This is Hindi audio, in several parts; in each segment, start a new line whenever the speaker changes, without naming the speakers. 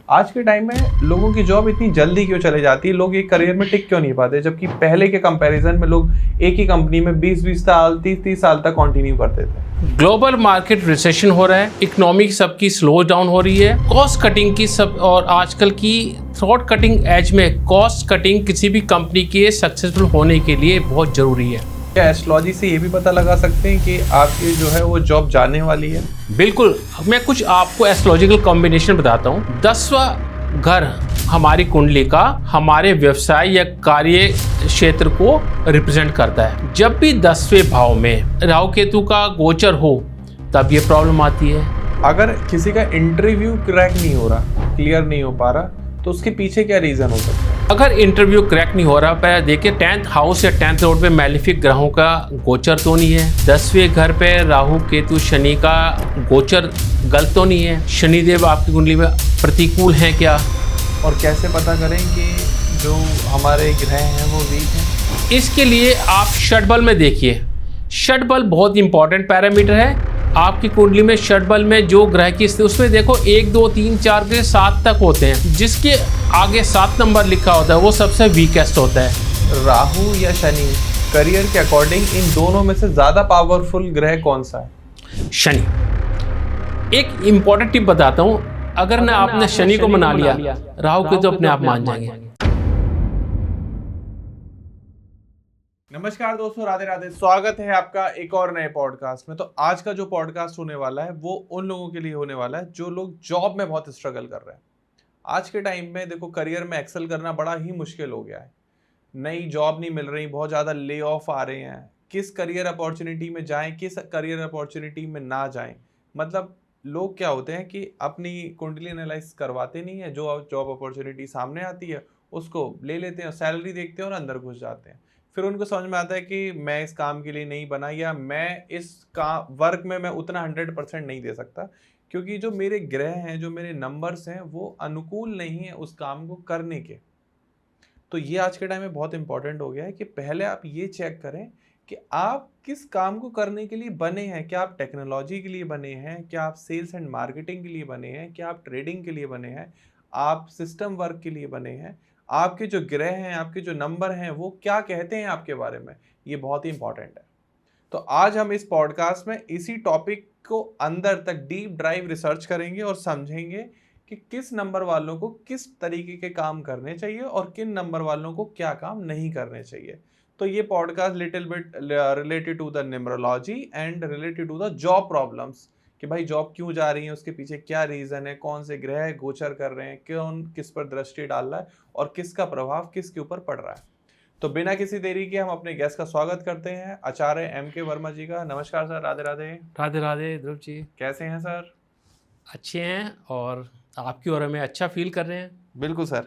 आज के टाइम में लोगों की जॉब इतनी जल्दी क्यों चले जाती है, लोग एक करियर में टिक क्यों नहीं पाते, जबकि पहले के कंपैरिजन में लोग एक ही कंपनी में 20-20 साल 30-30 साल तक कंटिन्यू करते थे।
ग्लोबल मार्केट रिसेशन हो रहा है, इकोनॉमिक सबकी स्लो डाउन हो रही है, कॉस्ट कटिंग की सब और आजकल की थ्रॉट कटिंग एज में कॉस्ट कटिंग किसी भी कंपनी के सक्सेसफुल होने के लिए बहुत जरूरी है।
क्या एस्ट्रोलॉजी से ये भी पता लगा सकते हैं कि आपकी जो है वो जॉब जाने वाली है?
बिल्कुल, मैं कुछ आपको एस्ट्रोलॉजिकल कॉम्बिनेशन बताता हूँ। 10वां घर हमारी कुंडली का हमारे व्यवसाय या कार्य क्षेत्र को रिप्रेजेंट करता है। जब भी 10वें भाव में राहु केतु का गोचर हो तब ये प्रॉब्लम आती है।
अगर किसी का इंटरव्यू क्रैक नहीं हो रहा, क्लियर नहीं हो पा रहा, तो उसके पीछे क्या रीजन हो सकता है?
अगर इंटरव्यू क्रैक नहीं हो रहा, पहले देखिए 10th हाउस या 10th रोड पे मैलिफिक ग्रहों का गोचर तो नहीं है। 10वें घर पे राहु केतु शनि का गोचर गलत तो नहीं है। शनिदेव आपकी कुंडली में प्रतिकूल हैं क्या?
और कैसे पता करें कि जो हमारे ग्रह हैं वो वीक हैं?
इसके लिए आप षटबल में देखिए। षटबल बहुत इंपॉर्टेंट पैरामीटर है। आपकी कुंडली में षटबल में जो ग्रह की स्थिति, उसमें देखो 1 2 3 4 के 7 तक होते हैं। जिसके आगे 7 नंबर लिखा होता है वो सबसे वीकेस्ट होता है।
राहु या शनि करियर के अकॉर्डिंग इन दोनों में से ज्यादा पावरफुल ग्रह कौन सा है?
शनि। एक इंपॉर्टेंट टिप बताता हूँ, अगर ना आपने शनि को मना लिया, राहु के तो अपने आप मान जाएंगे।
नमस्कार दोस्तों, राधे राधे। स्वागत है आपका एक और नए पॉडकास्ट में। तो आज का जो पॉडकास्ट होने वाला है वो उन लोगों के लिए होने वाला है जो लोग जॉब में बहुत स्ट्रगल कर रहे हैं। आज के टाइम में देखो, करियर में एक्सेल करना बड़ा ही मुश्किल हो गया है। नई जॉब नहीं मिल रही, बहुत ज़्यादा ले ऑफ आ रहे हैं। किस करियर अपॉर्चुनिटी में जाएं, किस करियर अपॉर्चुनिटी में ना जाएं। मतलब लोग क्या होते हैं कि अपनी कुंडली एनालाइज करवाते नहीं है, जो जॉब अपॉर्चुनिटी सामने आती है उसको ले लेते हैं, सैलरी देखते हैं और अंदर घुस जाते हैं। फिर उनको समझ में आता है कि मैं इस काम के लिए नहीं बना, या मैं इस वर्क में मैं उतना 100% नहीं दे सकता, क्योंकि जो मेरे ग्रह हैं, जो मेरे नंबर्स हैं, वो अनुकूल नहीं है उस काम को करने के। तो ये आज के टाइम में बहुत इंपॉर्टेंट हो गया है कि पहले आप ये चेक करें कि आप किस काम को करने के लिए बने हैं। क्या आप टेक्नोलॉजी के लिए बने हैं? क्या आप सेल्स एंड मार्केटिंग के लिए बने हैं? क्या आप ट्रेडिंग के लिए बने हैं? आप सिस्टम वर्क के लिए बने हैं? आपके जो ग्रह हैं, आपके जो नंबर हैं, वो क्या कहते हैं आपके बारे में? ये बहुत ही इंपॉर्टेंट है। तो आज हम इस पॉडकास्ट में इसी टॉपिक को अंदर तक डीप ड्राइव रिसर्च करेंगे और समझेंगे कि किस नंबर वालों को किस तरीके के काम करने चाहिए और किन नंबर वालों को क्या काम नहीं करने चाहिए। तो ये podcast little bit related to the numerology and related to the job problems, कि भाई जॉब क्यों जा रही है, उसके पीछे क्या रीजन है, कौन से ग्रह गोचर कर रहे हैं, कौन किस पर दृष्टि डाल रहा है और किसका प्रभाव किसके ऊपर पड़ रहा है। तो बिना किसी देरी के हम अपने गेस्ट का स्वागत करते हैं, आचार्य M.K. वर्मा जी का। नमस्कार सर, राधे राधे।
राधे राधे ध्रुव जी,
कैसे हैं सर?
अच्छे हैं और आपकी और हमें अच्छा फील कर रहे हैं।
बिल्कुल सर।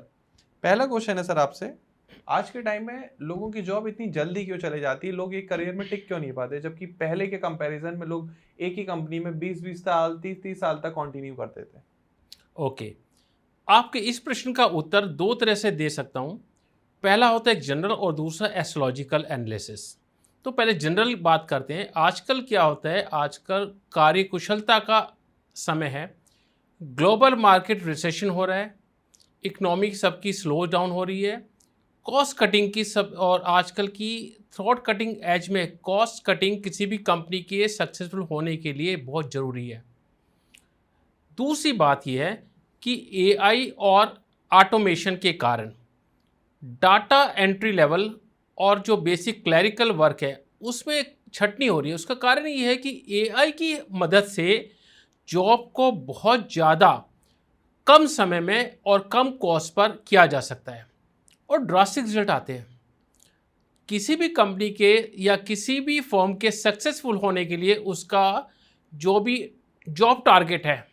पहला क्वेश्चन है सर आपसे, आज के टाइम में लोगों की जॉब इतनी जल्दी क्यों चले जाती है, लोग एक करियर में टिक क्यों नहीं पाते, जबकि पहले के कंपैरिजन में लोग एक ही कंपनी में 20-20 साल 30-30 साल तक कंटिन्यू करते थे?
ओके, आपके इस प्रश्न का उत्तर दो तरह से दे सकता हूं। पहला होता है जनरल और दूसरा एस्ट्रोलॉजिकल एनालिसिस। तो पहले जनरल बात करते हैं। आजकल क्या होता है, आजकल कार्यकुशलता का समय है, ग्लोबल मार्केट रिसेशन हो रहा है, इकोनॉमिक सबकी स्लो डाउन हो रही है, कॉस्ट कटिंग की सब और आजकल की थ्रॉट कटिंग एज में कॉस्ट कटिंग किसी भी कंपनी के सक्सेसफुल होने के लिए बहुत ज़रूरी है। दूसरी बात यह है कि एआई और ऑटोमेशन के कारण डाटा एंट्री लेवल और जो बेसिक क्लरिकल वर्क है उसमें छटनी हो रही है। उसका कारण ये है कि एआई की मदद से जॉब को बहुत ज़्यादा कम समय में और कम कॉस्ट पर किया जा सकता है और ड्रास्टिक रिजल्ट आते हैं। किसी भी कंपनी के या किसी भी फर्म के सक्सेसफुल होने के लिए उसका जो भी जॉब टारगेट है,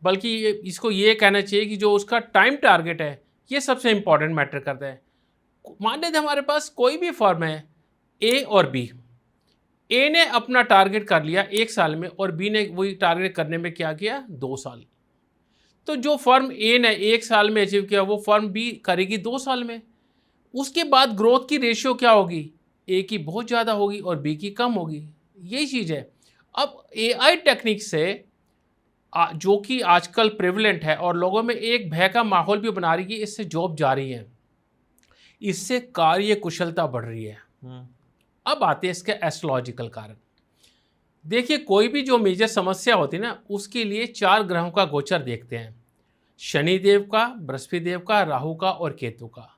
बल्कि इसको ये कहना चाहिए कि जो उसका टाइम टारगेट है, ये सबसे इम्पॉर्टेंट मैटर करता है। मान लेते हमारे पास कोई भी फर्म है, ए और बी। ए ने अपना टारगेट कर लिया 1 साल में और बी ने वही टारगेट करने में क्या किया, 2 साल। तो जो फर्म ए ने 1 साल में अचीव किया वो फर्म बी करेगी 2 साल में। उसके बाद ग्रोथ की रेशियो क्या होगी, ए की बहुत ज़्यादा होगी और बी की कम होगी। यही चीज़ है। अब एआई टेक्निक से जो कि आजकल प्रेवलेंट है और लोगों में एक भय का माहौल भी बना रही है कि इससे जॉब जा रही है, इससे कार्य कुशलता बढ़ रही है। अब आते हैं इसके एस्ट्रोलॉजिकल कारण। देखिए, कोई भी जो मेजर समस्या होती है ना, उसके लिए 4 ग्रहों का गोचर देखते हैं, शनि देव का, बृहस्पति देव का, राहु का और केतु का।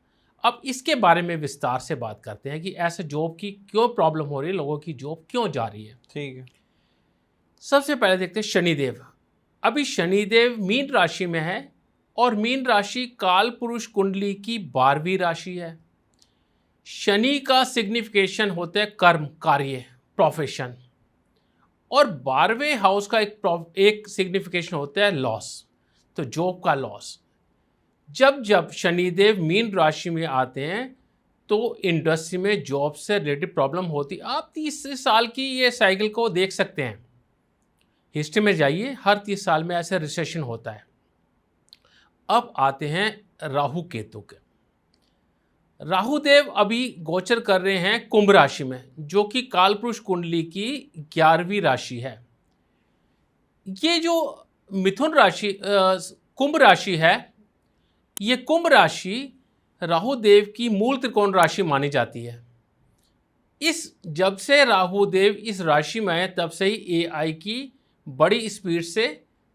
अब इसके बारे में विस्तार से बात करते हैं कि ऐसे जॉब की क्यों प्रॉब्लम हो रही है, लोगों की जॉब क्यों जा रही है।
ठीक है।
सबसे पहले देखते हैं शनिदेव। अभी शनिदेव मीन राशि में है और मीन राशि काल पुरुष कुंडली की 12वीं राशि है। शनि का सिग्निफिकेशन होता है कर्म, कार्य, प्रोफेशन, और 12वें हाउस का एक सिग्निफिकेशन होता है लॉस, तो जॉब का लॉस। जब जब शनिदेव मीन राशि में आते हैं तो इंडस्ट्री में जॉब से रिलेटेड प्रॉब्लम होती। आप 30 साल की ये साइकिल को देख सकते हैं, हिस्ट्री में जाइए, हर 30 साल में ऐसे रिसेशन होता है। अब आते हैं राहु केतु के। राहु देव अभी गोचर कर रहे हैं कुंभ राशि में, जो कि कालपुरुष कुंडली की 11वीं राशि है। ये जो मिथुन राशि कुंभ राशि है, ये कुंभ राशि राहु देव की मूल त्रिकोण राशि मानी जाती है। जब से राहु देव इस राशि में आए तब से ही एआई की बड़ी स्पीड से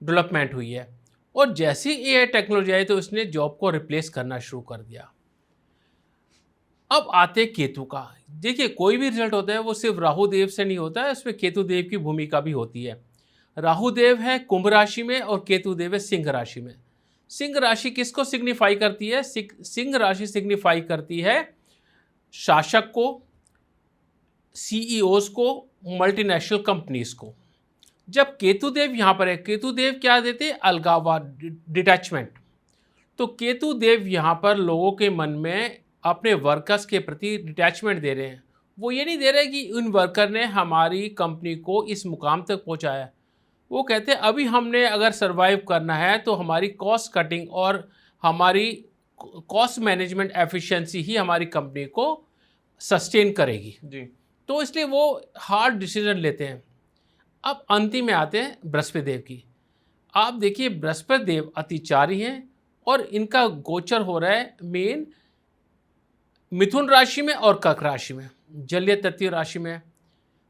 डेवलपमेंट हुई है, और जैसे ही एआई टेक्नोलॉजी आई तो उसने जॉब को रिप्लेस करना शुरू कर दिया। अब आते केतु का। देखिए, कोई भी रिजल्ट होता है वो सिर्फ राहु देव से नहीं होता है, उसमें केतु देव की भूमिका भी होती है। राहु देव है कुंभ राशि में और केतु देव है सिंह राशि में। सिंह राशि किसको सिग्निफाई करती है? सिंह राशि सिग्निफाई करती है शासक को, सीईओज को, मल्टीनेशनल कंपनीज को। जब केतु देव यहाँ पर है, केतु देव क्या देते हैं? अलगाववाद, डिटैचमेंट। तो केतु देव यहाँ पर लोगों के मन में अपने वर्कर्स के प्रति डिटैचमेंट दे रहे हैं। वो ये नहीं दे रहे कि उन वर्कर ने हमारी कंपनी को इस मुकाम तक पहुँचाया। वो कहते हैं अभी हमने अगर सरवाइव करना है तो हमारी कॉस्ट कटिंग और हमारी कॉस्ट मैनेजमेंट एफिशिएंसी ही हमारी कंपनी को सस्टेन करेगी जी। तो इसलिए वो हार्ड डिसीजन लेते हैं। अब अंतिम में आते हैं बृहस्पति देव की। आप देखिए, बृहस्पति देव अतिचारी हैं और इनका गोचर हो रहा है मेन मिथुन राशि में और कर्क राशि में, जलीय तत्व राशि में।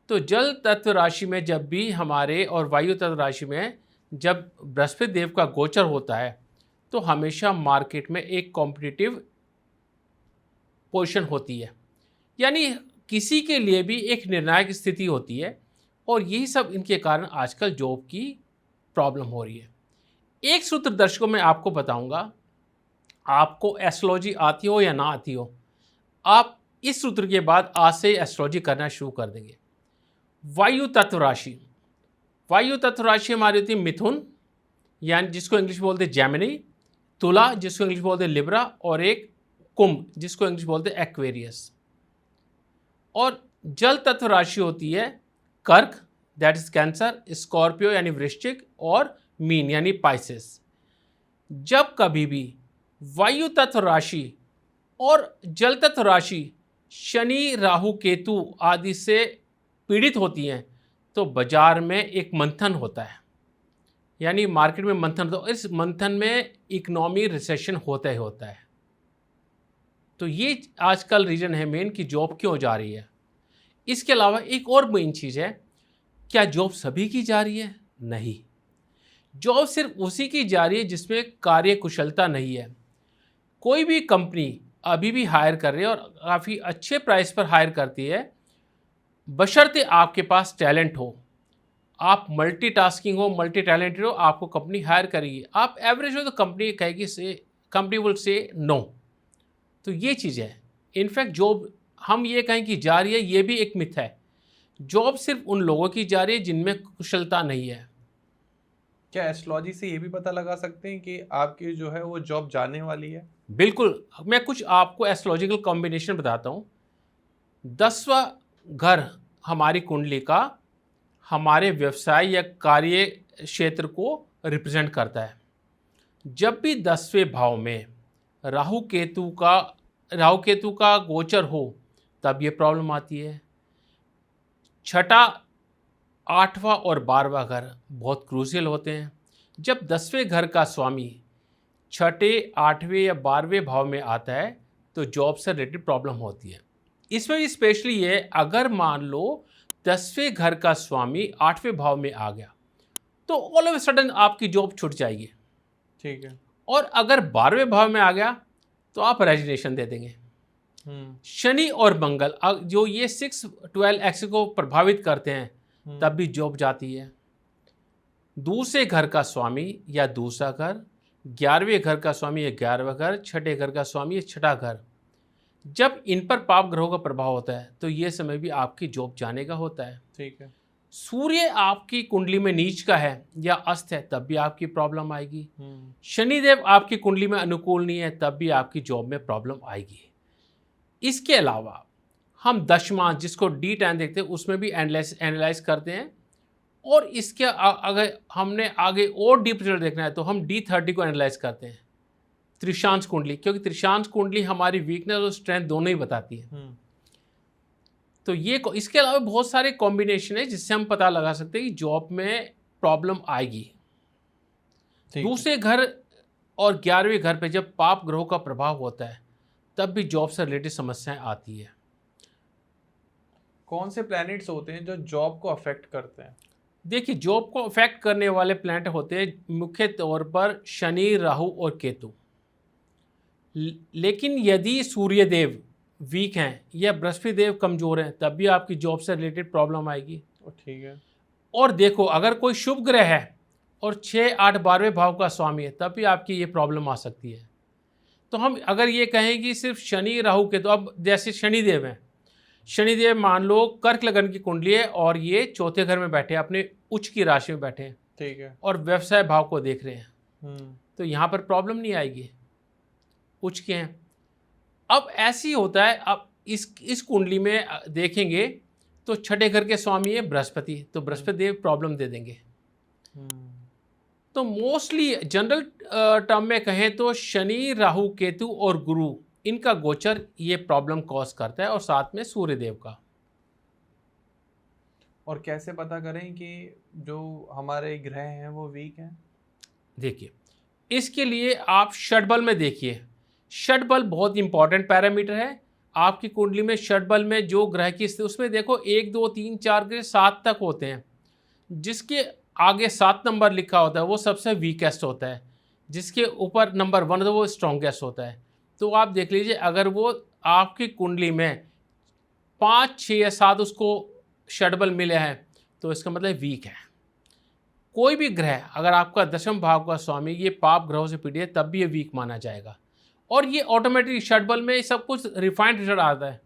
तो जल तत्व राशि में जब भी हमारे और वायु तत्व राशि में जब बृहस्पति देव का गोचर होता है तो हमेशा मार्केट में एक कॉम्पिटिटिव पोजीशन होती है, यानी किसी के लिए भी एक निर्णायक स्थिति होती है, और यही सब इनके कारण आजकल जॉब की प्रॉब्लम हो रही है। एक सूत्र दर्शकों में आपको बताऊंगा, आपको एस्ट्रोलॉजी आती हो या ना आती हो, आप इस सूत्र के बाद आज से एस्ट्रोलॉजी करना शुरू कर देंगे। वायु तत्व राशि, वायु तत्व राशि हमारी होती है मिथुन, यानी जिसको इंग्लिश बोलते हैं जेमिनी, तुला जिसको इंग्लिश बोलते हैं लिब्रा, और एक कुंभ जिसको इंग्लिश बोलते हैं एक्वेरियस। और जल तत्व राशि होती है कर्क, दैट इज कैंसर, स्कॉर्पियो यानी वृश्चिक, और मीन यानी पाइसेस। जब कभी भी वायु तत्व राशि और जल तत्व राशि शनि, राहु, केतु आदि से पीड़ित होती हैं तो बाजार में एक मंथन होता है, यानी मार्केट में मंथन। तो इस मंथन में इकोनॉमी रिसेशन होता ही होता है। तो ये आजकल रीजन है मेन कि जॉब क्यों जा रही है। इसके अलावा एक और मेन चीज़ है, क्या जॉब सभी की जा रही है? नहीं, जॉब सिर्फ उसी की जा रही है जिसमें कार्य कुशलता नहीं है। कोई भी कंपनी अभी भी हायर कर रही है और काफ़ी अच्छे प्राइस पर हायर करती है, बशर्ते आपके पास टैलेंट हो, आप मल्टीटास्किंग हो, मल्टी टैलेंटेड हो, आपको कंपनी हायर करेगी। आप एवरेज हो तो कंपनी कहेगी कंपनी विल से नो। तो ये चीज़ है। इनफैक्ट जॉब हम ये कहें कि जा रही है, ये भी एक मिथ है। जॉब सिर्फ उन लोगों की जा रही है जिनमें कुशलता नहीं है।
क्या एस्ट्रोलॉजी से ये भी पता लगा सकते हैं कि आपकी जो है वो जॉब जाने वाली है?
बिल्कुल, मैं कुछ आपको एस्ट्रोलॉजिकल कॉम्बिनेशन बताता हूँ। 10वां घर हमारी कुंडली का हमारे व्यवसाय या कार्य क्षेत्र को रिप्रेजेंट करता है। जब भी 10वें भाव में राहु केतु का गोचर हो तब ये प्रॉब्लम आती है। 6ठा, 8वां और 12वां घर बहुत क्रूशियल होते हैं। जब 10वें घर का स्वामी 6ठे, 8वें या 12वें भाव में आता है तो जॉब से रिलेटेड प्रॉब्लम होती है। इसमें भी स्पेशली ये, अगर मान लो 10वें घर का स्वामी 8वें भाव में आ गया तो ऑल ऑफ ए सडन आपकी जॉब छूट जाएगी।
ठीक है।
और अगर 12वें भाव में आ गया तो आप रेजिग्नेशन दे देंगे। शनि और मंगल जो ये 6-12 एक्सिस को प्रभावित करते हैं तब भी जॉब जाती है। दूसरे घर का स्वामी या दूसरा घर, 11वें घर का स्वामी या 11वां घर, 6ठे घर का स्वामी या 6ठा घर, जब इन पर पाप ग्रहों का प्रभाव होता है तो ये समय भी आपकी जॉब जाने का होता है।
ठीक है।
सूर्य आपकी कुंडली में नीच का है या अस्त है तब भी आपकी प्रॉब्लम आएगी। शनिदेव आपकी कुंडली में अनुकूल नहीं है तब भी आपकी जॉब में प्रॉब्लम आएगी। इसके अलावा हम दशमांश, जिसको D10 देखते हैं, उसमें भी एनालाइज करते हैं। और इसके अगर हमने आगे और डीप रिजल्ट देखना है तो हम D30 को एनालाइज करते हैं, त्रिशांश कुंडली, क्योंकि त्रिशांश कुंडली हमारी वीकनेस और स्ट्रेंथ दोनों ही बताती है। तो ये इसके अलावा बहुत सारे कॉम्बिनेशन है जिससे हम पता लगा सकते हैं कि जॉब में प्रॉब्लम आएगी। दूसरे घर और 11वें घर पे जब पाप ग्रहों का प्रभाव होता है तब भी जॉब से रिलेटेड समस्याएं आती है।
कौन से प्लैनेट्स होते हैं जो जॉब को अफेक्ट करते हैं?
देखिए, जॉब को अफेक्ट करने वाले प्लैनेट होते हैं मुख्य तौर पर शनि, राहु और केतु। लेकिन यदि सूर्यदेव वीक हैं या बृहस्पति देव कमजोर हैं तब भी आपकी जॉब से रिलेटेड प्रॉब्लम आएगी।
ठीक है।
और देखो, अगर कोई शुभ ग्रह है और 6, 8, 12वें भाव का स्वामी है तब भी आपकी ये प्रॉब्लम आ सकती है। तो हम अगर ये कहें कि सिर्फ शनि, राहु के, तो अब जैसे शनिदेव हैं, शनिदेव मान लो कर्क लगन की कुंडली है और ये चौथे घर में बैठे हैं, अपने उच्च की राशि में बैठे हैं।
ठीक है।
और व्यवसाय भाव को देख रहे हैं तो यहाँ पर प्रॉब्लम नहीं आएगी, उच्च के हैं। अब ऐसी होता है, अब इस कुंडली में देखेंगे तो 6ठे घर के स्वामी है बृहस्पति, तो बृहस्पति देव प्रॉब्लम दे देंगे। तो मोस्टली जनरल टर्म में कहें तो शनि, राहु, केतु और गुरु, इनका गोचर ये प्रॉब्लम कॉज करता है, और साथ में सूर्यदेव का।
और कैसे पता करें कि जो हमारे ग्रह हैं वो वीक हैं?
देखिए, इसके लिए आप षटबल में देखिए। षटबल बहुत इंपॉर्टेंट पैरामीटर है। आपकी कुंडली में षटबल में जो ग्रह की स्थिति, उसमें देखो 1, 2, 3, 4 ग्रह 7 तक होते हैं। जिसके आगे 7 नंबर लिखा होता है वो सबसे वीकेस्ट होता है, जिसके ऊपर नंबर 1 तो वो स्ट्रॉन्गेस्ट होता है। तो आप देख लीजिए, अगर वो आपकी कुंडली में 5, 6 या 7 उसको षटबल मिले हैं तो इसका मतलब वीक है। कोई भी ग्रह अगर आपका 10वें भाव का स्वामी ये पाप ग्रहों से पीड़ित है तब भी ये वीक माना जाएगा। और ये ऑटोमेटिक षटबल में सब कुछ रिफाइंड रिजल्ट आता है।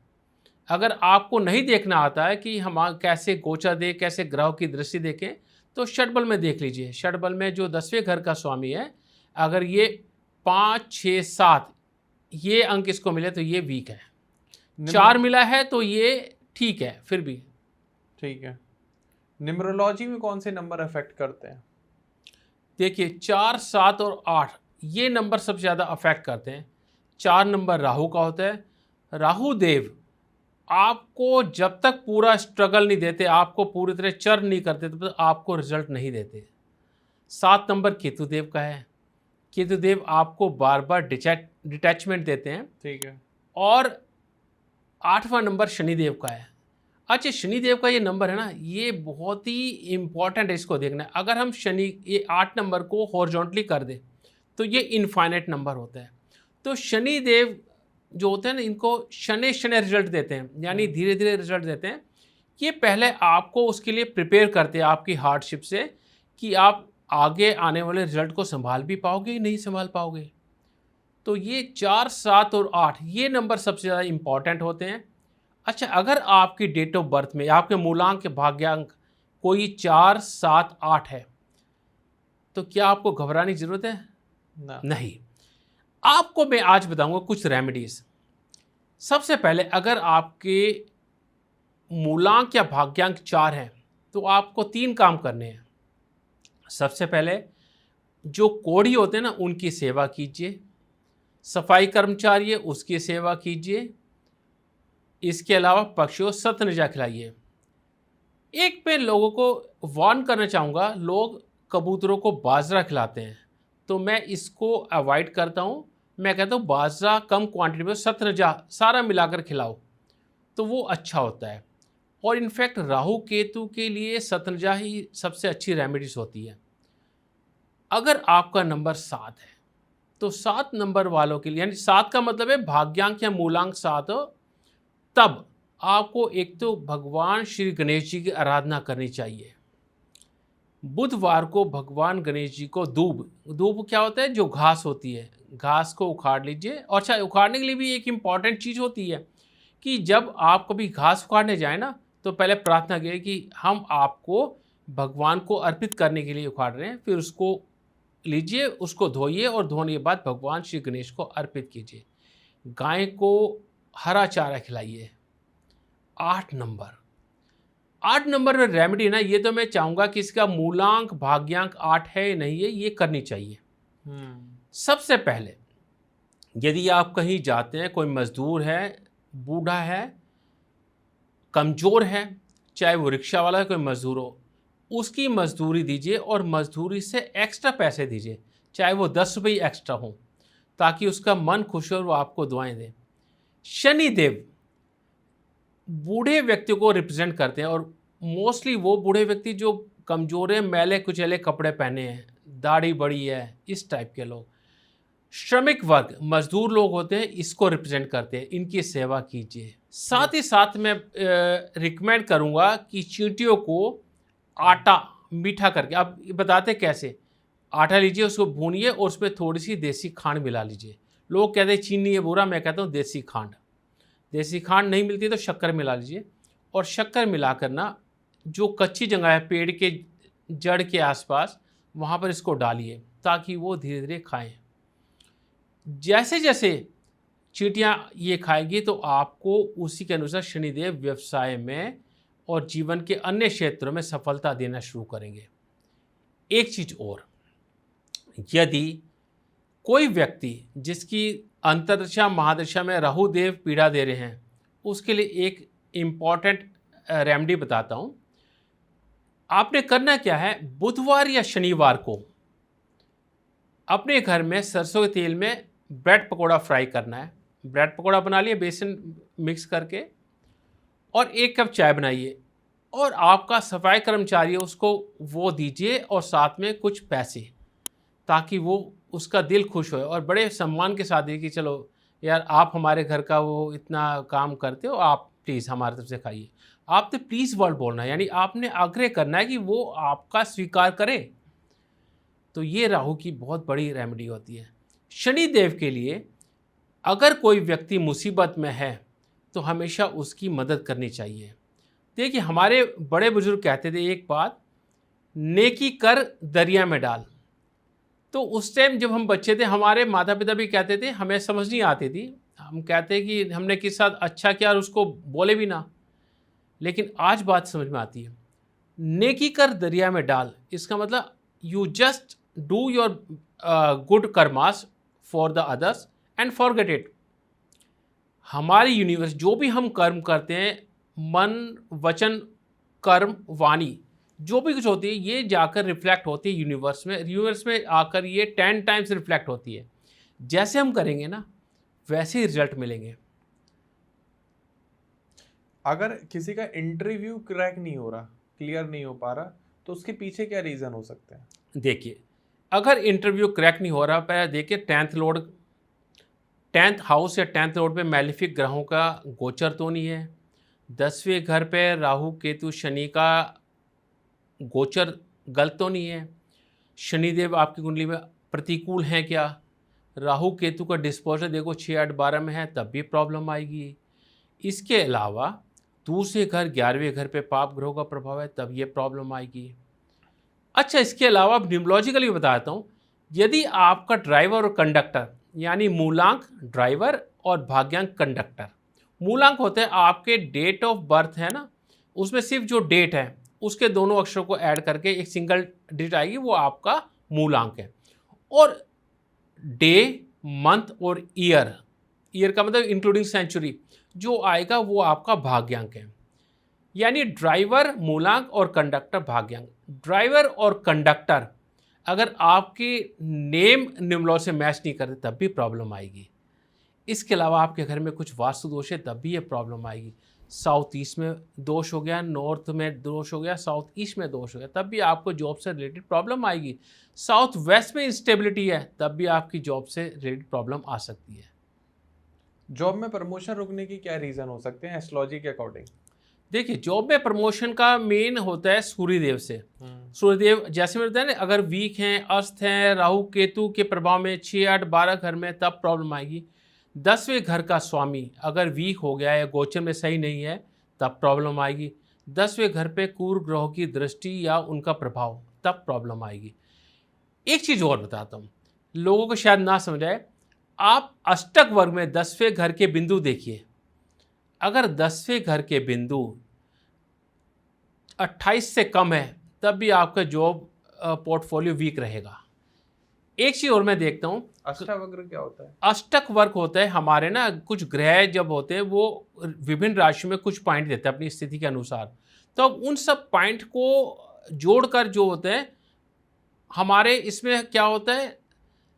अगर आपको नहीं देखना आता है कि हम कैसे गोचर दें, कैसे ग्रहों की दृष्टि देखें, तो षटबल में देख लीजिए। षटबल में जो 10वें घर का स्वामी है, अगर ये 5, 6, 7 ये अंक इसको मिले तो ये वीक है। 4 मिला है तो ये ठीक है, फिर भी
ठीक है। न्यूमरोलॉजी में कौन से नंबर अफेक्ट करते हैं?
देखिए, 4, 7 और 8 ये नंबर सबसे ज़्यादा अफेक्ट करते हैं। 4 नंबर राहु का होता है। राहु देव आपको जब तक पूरा स्ट्रगल नहीं देते, आपको पूरी तरह चर नहीं करते, तब तक आपको रिजल्ट नहीं देते। 7 नंबर केतु देव का है। केतु देव आपको बार बार डिटैचमेंट देते हैं। ठीक है। और 8वां नंबर शनिदेव का है। अच्छा, शनिदेव का ये नंबर है ना, ये बहुत ही इंपॉर्टेंट है, इसको देखना है। अगर हम ये 8 नंबर को हॉरिजॉन्टली कर दें तो ये इनफाइनाइट नंबर होता है। तो शनिदेव जो होते हैं ना, इनको शनि रिजल्ट देते हैं, यानी धीरे धीरे रिजल्ट देते हैं। ये पहले आपको उसके लिए प्रिपेयर करते हैं आपकी हार्डशिप से, कि आप आगे आने वाले रिजल्ट को संभाल भी पाओगे, नहीं संभाल पाओगे। तो ये 4, 7 और 8 ये नंबर सबसे ज़्यादा इंपॉर्टेंट होते हैं। अच्छा, अगर आपकी डेट ऑफ बर्थ में आपके मूलांक, भाग्यांक कोई 4, 7, 8 है तो क्या आपको घबराने की ज़रूरत है? नहीं। आपको मैं आज बताऊंगा कुछ रेमेडीज। सबसे पहले, अगर आपके मूलांक या भाग्यांक 4 हैं तो आपको 3 काम करने हैं। सबसे पहले, जो कोढ़ी होते हैं ना उनकी सेवा कीजिए, सफाई कर्मचारी है उसकी सेवा कीजिए। इसके अलावा पक्षियों को सतनजा खिलाइए। एक मैं लोगों को वार्न करना चाहूँगा, लोग कबूतरों को बाजरा खिलाते हैं तो मैं इसको अवॉइड करता हूँ। मैं कहता हूँ बाजरा कम क्वांटिटी में सतनजा सारा मिलाकर खिलाओ तो वो अच्छा होता है। और इनफैक्ट राहु केतु के लिए सतनजा ही सबसे अच्छी रेमेडीज होती है। अगर आपका नंबर 7 है तो 7 नंबर वालों के लिए, यानी 7 का मतलब है भाग्यांक या मूलांक 7 हो, तब आपको एक तो भगवान श्री गणेश जी की आराधना करनी चाहिए। बुधवार को भगवान गणेश जी को दूब क्या होता है, जो घास होती है, घास को उखाड़ लीजिए। और अच्छा, उखाड़ने के लिए भी एक इम्पॉर्टेंट चीज़ होती है कि जब आप कभी घास उखाड़ने जाए ना तो पहले प्रार्थना करिए कि हम आपको भगवान को अर्पित करने के लिए उखाड़ रहे हैं। फिर उसको लीजिए, उसको धोइए और धोने के बाद भगवान श्री गणेश को अर्पित कीजिए। गाय को हरा चारा खिलाइए। 8 नंबर में रेमेडी ना, ये तो मैं चाहूँगा कि इसका मूलांक भाग्यांक 8 है या नहीं है, ये करनी चाहिए। सबसे पहले यदि आप कहीं जाते हैं, कोई मजदूर है, बूढ़ा है, कमज़ोर है, चाहे वो रिक्शा वाला है, कोई मजदूर हो, उसकी मजदूरी दीजिए और मजदूरी से एक्स्ट्रा पैसे दीजिए, चाहे वो 10 रुपये एक्स्ट्रा हो, ताकि उसका मन खुश हो और वो आपको दुआएं दे। शनिदेव बूढ़े व्यक्ति को रिप्रेजेंट करते हैं और मोस्टली वो बूढ़े व्यक्ति जो कमज़ोर हैं, मैले कुचैले कपड़े पहने हैं, दाढ़ी बड़ी है, इस टाइप के लोग, श्रमिक वर्ग, मजदूर लोग होते हैं, इसको रिप्रेजेंट करते हैं। इनकी सेवा कीजिए। साथ ही साथ मैं रिकमेंड करूंगा कि चींटियों को आटा मीठा करके, आप बताते कैसे, आटा लीजिए, उसको भूनिए और उसमें थोड़ी सी देसी खांड मिला लीजिए। लोग कहते हैं चीनी है बुरा, मैं कहता हूँ देसी खांड नहीं मिलती तो शक्कर मिला लीजिए। और शक्कर मिलाकर ना, जो कच्ची जगह है पेड़ के जड़ के आसपास, वहाँ पर इसको डालिए ताकि वो धीरे धीरे खाएं। जैसे जैसे चींटियाँ ये खाएगी तो आपको उसी के अनुसार शनिदेव व्यवसाय में और जीवन के अन्य क्षेत्रों में सफलता देना शुरू करेंगे। एक चीज़ और, यदि कोई व्यक्ति जिसकी अंतर्दशा महादशा में राहु देव पीड़ा दे रहे हैं, उसके लिए एक इम्पॉर्टेंट रेमेडी बताता हूँ। आपने करना क्या है, बुधवार या शनिवार को अपने घर में सरसों के तेल में ब्रेड पकोड़ा फ्राई करना है। ब्रेड पकोड़ा बना लिए बेसन मिक्स करके, और 1 कप चाय बनाइए और आपका सफाई कर्मचारी है उसको वो दीजिए और साथ में कुछ पैसे, ताकि वो उसका दिल खुश हो और बड़े सम्मान के साथ दिए कि चलो यार आप हमारे घर का वो इतना काम करते हो, आप प्लीज़ हमारी तरफ से खाइए। आपने प्लीज़ वर्ड बोलना है, यानी आपने आग्रह करना है कि वो आपका स्वीकार करे। तो ये राहु की बहुत बड़ी रेमेडी होती है। शनिदेव के लिए अगर कोई व्यक्ति मुसीबत में है तो हमेशा उसकी मदद करनी चाहिए। देखिए, हमारे बड़े बुजुर्ग कहते थे एक बात, नेकी कर दरिया में डाल। तो उस टाइम जब हम बच्चे थे, हमारे माता पिता भी कहते थे, हमें समझ नहीं आती थी, हम कहते कि हमने किस साथ अच्छा किया और उसको बोले भी ना। लेकिन आज बात समझ में आती है, नेकी कर दरिया में डाल, इसका मतलब you just do your good karmas for the others and forget it. हमारी यूनिवर्स जो भी हम कर्म करते हैं, मन वचन कर्म वाणी जो भी कुछ होती है, ये जाकर रिफ्लेक्ट होती है यूनिवर्स में। यूनिवर्स में आकर ये 10 टाइम्स रिफ्लेक्ट होती है। जैसे हम करेंगे ना, वैसे ही रिजल्ट मिलेंगे।
अगर किसी का इंटरव्यू क्रैक नहीं हो रहा, क्लियर नहीं हो पा रहा, तो उसके पीछे क्या रीज़न हो सकते हैं?
देखिए, अगर इंटरव्यू क्रैक नहीं हो रहा, पहले देखिए 10th हाउस या 10th लॉर्ड पे मैलिफिक ग्रहों का गोचर तो नहीं है। 10वें घर पे राहु केतु शनि का गोचर गलत तो नहीं है। शनिदेव आपकी कुंडली में प्रतिकूल हैं क्या? राहु केतु का डिस्पोजर देखो 6, 8, 12 में है, तब भी प्रॉब्लम आएगी। इसके अलावा दूसरे घर 11वें घर पे पाप ग्रहों का प्रभाव है, तब ये प्रॉब्लम आएगी। अच्छा, इसके अलावा अब न्यूमोलॉजिकली बताता हूँ, यदि आपका ड्राइवर और कंडक्टर, यानी मूलांक ड्राइवर और भाग्यांक कंडक्टर, मूलांक होते हैं आपके डेट ऑफ बर्थ है ना, उसमें सिर्फ जो डेट है उसके दोनों अक्षरों को ऐड करके एक सिंगल डिजिट आएगी, वो आपका मूलांक है। और डे, मंथ और ईयर का मतलब इंक्लूडिंग सेंचुरी जो आएगा वो आपका भाग्यांक है। यानी ड्राइवर मूलांक और कंडक्टर भाग्यांक। ड्राइवर और कंडक्टर अगर आपके नेम निम्नलॉ से मैच नहीं करते तब भी प्रॉब्लम आएगी। इसके अलावा आपके घर में कुछ वास्तु दोष है तब भी ये प्रॉब्लम आएगी। साउथ ईस्ट में दोष हो गया, नॉर्थ में दोष हो गया, साउथ ईस्ट में दोष हो गया, तब भी आपको जॉब से रिलेटेड प्रॉब्लम आएगी। साउथ वेस्ट में इंस्टेबिलिटी है तब भी आपकी जॉब से रिलेटेड प्रॉब्लम आ सकती है।
जॉब में प्रमोशन रुकने की क्या रीजन हो सकते हैं एस्ट्रोलॉजी के अकॉर्डिंग?
देखिए, जॉब में प्रमोशन का मेन होता है सूर्यदेव से। सूर्यदेव जैसे मैंने बताया ना, अगर वीक हैं, अस्त हैं, राहु केतु के प्रभाव में 6, 8, 12 घर में, तब प्रॉब्लम आएगी। 10वें घर का स्वामी अगर वीक हो गया या गोचर में सही नहीं है तब प्रॉब्लम आएगी। 10वें घर पे क्रूर ग्रहों की दृष्टि या उनका प्रभाव, तब प्रॉब्लम आएगी। एक चीज़ और बताता हूँ, लोगों को शायद ना समझ आए। आप अष्टक वर्ग में 10वें घर के बिंदु देखिए। अगर 10वें घर के बिंदु 28 से कम है तब भी आपका जॉब पोर्टफोलियो वीक रहेगा। एक चीज़ और मैं देखता हूँ,
अष्टावक्र क्या होता है?
अष्टक वर्ग होता है हमारे ना, कुछ ग्रह जब होते हैं वो विभिन्न राशियों में कुछ पॉइंट देते हैं अपनी स्थिति के अनुसार। तो अब उन सब पॉइंट को जोड़कर जो होते हैं हमारे, इसमें क्या होता है,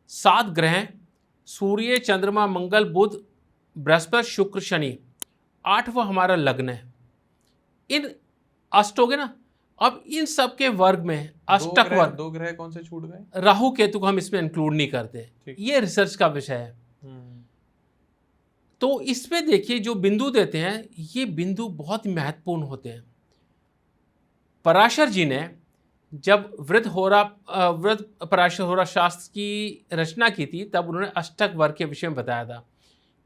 7 ग्रह, सूर्य, चंद्रमा, मंगल, बुध, बृहस्पति, शुक्र, शनि, 8वां हमारा लग्न है। इन अष्ट हो गए ना। अब इन सब के वर्ग में अष्टक वर्ग,
2 ग्रह कौन से छूट गए?
राहु केतु को हम इसमें इंक्लूड नहीं करते, ये रिसर्च का विषय है। तो इसमें देखिए जो बिंदु देते हैं ये बिंदु बहुत महत्वपूर्ण होते हैं। पराशर जी ने जब वृद्ध पराशर होरा शास्त्र की रचना की थी तब उन्होंने अष्टक वर्ग के विषय में बताया था